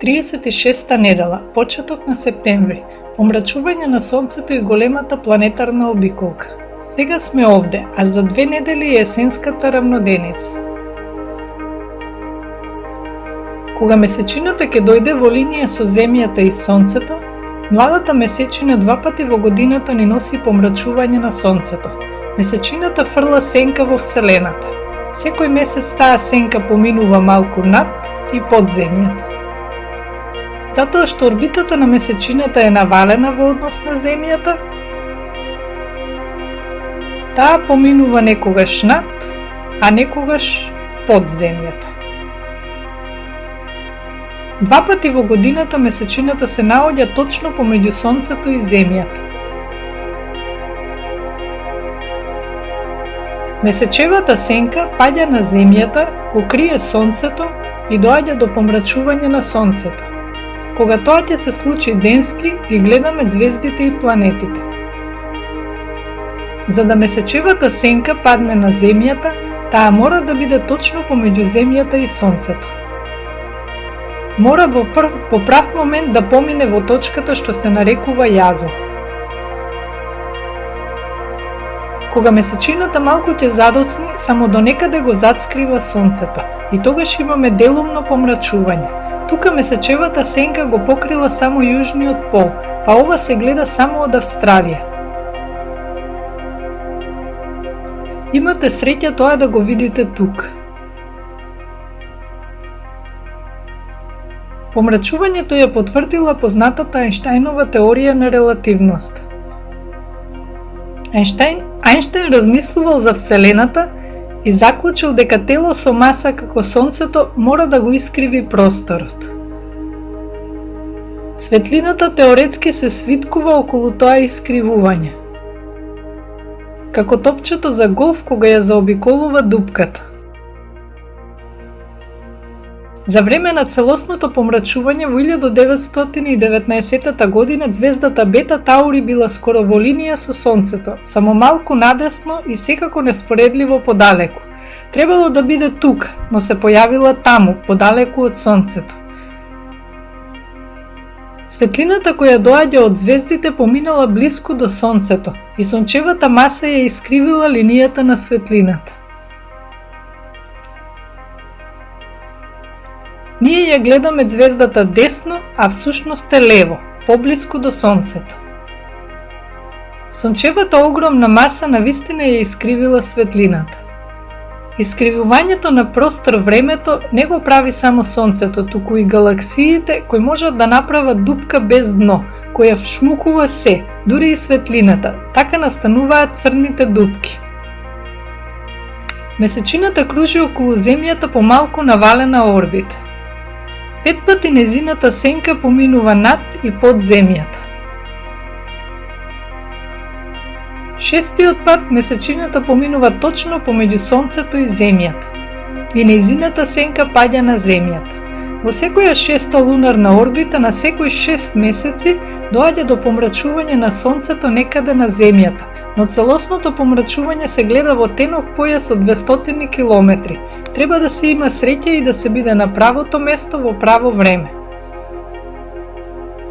36-та недела, почеток на септември, помрачување на Сонцето и големата планетарна обиколка. Сега сме овде, а за 2 недели е есенската равноденица. Кога месечината ќе дојде во линија со Земјата и Сонцето, младата месечина 2 пати во годината ни носи помрачување на Сонцето. Месечината фрла сенка во Вселената. Секој месец таа сенка поминува малку над и под Земјата. Затоа што орбитата на месечината е навалена во однос на Земјата, таа поминува некогаш над, а некогаш под Земјата. 2 пати во годината месечината се наоѓа точно помеѓу Сонцето и Земјата. Месечевата сенка паѓа на Земјата, го крие Сонцето и доаѓа до помрачување на Сонцето. Кога тоа ќе се случи денски, ги гледаме ѕвездите и планетите. За да месечевата сенка падне на Земјата, таа мора да биде точно помеѓу Земјата и Сонцето. Мора во прав момент да помине во точката што се нарекува јазо. Кога месечината малку ќе задоцни, само до некаде го зацкрива Сонцето и тогаш имаме делумно помрачување. Тука месечевата сенка го покрила само јужниот пол, па ова се гледа само од Австралија. Имате среќа тоа да го видите тука. Помрачувањето ја потврдила познатата Ајнштајнова теорија на релативност. Ајнштајн размислувал за Вселената и заклучил дека тело со маса како Сонцето мора да го искриви просторот. Светлината теоретски се свиткува околу тоа искривување, како топчето за голф кога ја заобиколува дупката. За време на целосното помрачување во 1919 година ѕвездата Бета Таури била скоро во линија со Сонцето, само малку надесно и секако неспоредливо подалеку. Требало да биде тука, но се појавила таму, подалеку од Сонцето. Светлината која доаѓа од звездите поминала блиску до Сонцето и сончевата маса ја искривила линијата на светлината. Ние ја гледаме ѕвездата десно, а всушност е лево, поблиску до Сонцето. Сончевата огромна маса навистина ја искривила светлината. Искривувањето на простор-времето не го прави само Сонцето, туку и галаксиите кои можат да направат дупка без дно, која вшмукува се, дури и светлината, така настануваат црните дупки. Месечината кружи околу Земјата по малку навалена орбита. 5 пати незината сенка поминува над и под Земјата. 6-тиот пат месечината поминува точно помеѓу Сонцето и Земјата и незината сенка паѓа на Земјата. Во секоја 6-та лунарна орбита на секој 6 месеци доаѓа до помрачување на Сонцето некаде на Земјата, но целосното помрачување се гледа во тенок појас од 200 километри. Треба да се има среќа и да се биде на правото место во право време.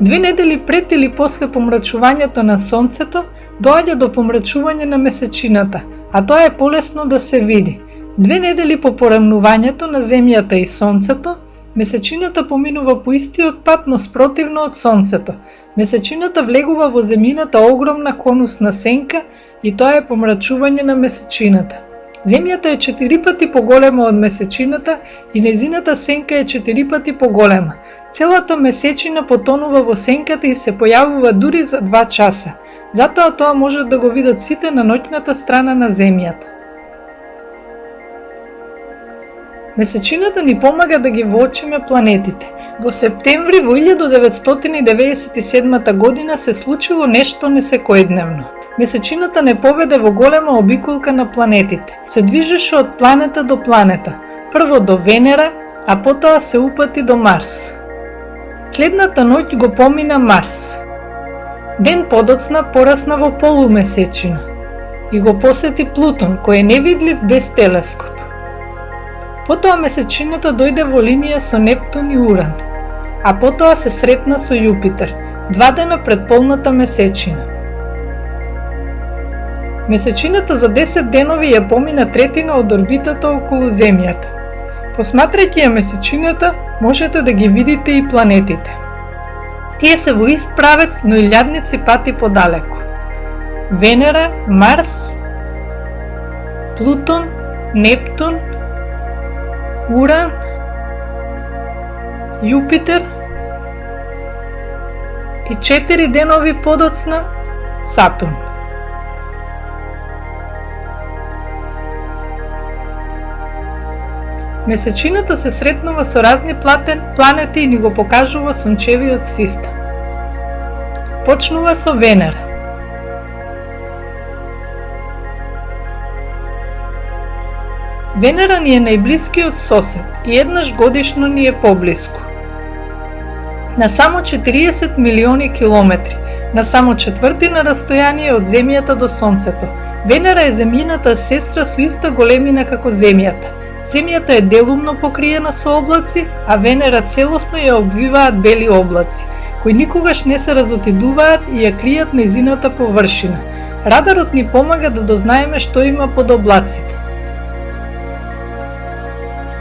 2 недели пред или после помрачувањето на Сонцето доаѓа до помрачување на месечината, а тоа е полесно да се види. 2 недели по порамнувањето на Земјата и Сонцето, месечината поминува по истиот пат, но спротивно од Сонцето. Месечината влегува во земјината огромна конусна сенка и тоа е помрачување на месечината. Земјата е 4 пати поголема од месечината и незината сенка е 4 пати поголема. Целата месечина потонува во сенката и се појавува дури за 2 часа. Затоа тоа можат да го видат сите на ноќната страна на Земјата. Месечината ни помага да ги воочиме планетите. Во септември во 1997 година се случило нешто несекојдневно. Месечината не поведе во голема обиколка на планетите. Се движеше од планета до планета. Прво до Венера, а потоа се упати до Марс. Следната ноќ го помина Марс. Ден подоцна порасна во полумесечина и го посети Плутон, кој е невидлив без телескоп. Потоа месечината дојде во линија со Нептун и Уран. а потоа се сретна со Јупитер, 2 дена пред полната месечина. Месечината за 10 денови ја помина третина од орбитата околу Земјата. Посматрајќи ја месечината, можете да ги видите и планетите. Тие се во ист правец, но илјадници пати подалеку. Венера, Марс, Плутон, Нептун, Уран, Јупитер и 4 денови подоцна Сатурн. Месечината се сретнува со разни планети и ни го покажува сончевиот систем. Почнува со Венера. Венера ни е најблискиот сосед и еднаш годишно ни е поблиску. На само 40 милиони километри, на само четвртина растојание од Земјата до Сонцето. Венера е земјината сестра со иста големина како Земјата. Земјата е делумно покриена со облаци, а Венера целосно ја обвиваат бели облаци, кои никогаш не се разотидуваат и ја кријат нејзината површина. Радарот ни помага да дознаеме што има под облаците.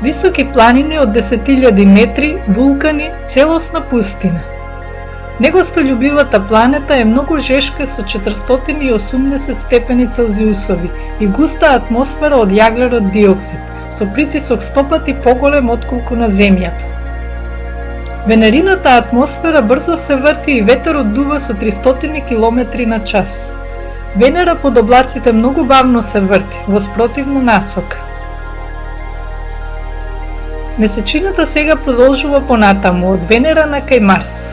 Високи планини од 10.000 метри, вулкани, целосна пустина. Негостолюбивата планета е многу жешка со 480 степени Целзиусови и густа атмосфера од јаглерод диоксид, со притисок 100 пати поголем отколку на Земјата. Венерината атмосфера брзо се врти и ветерот дува со 300 км на час. Венера под облаците многу бавно се врти, во спротивна насока. Месечината сега продолжува понатаму од Венера на кај Марс.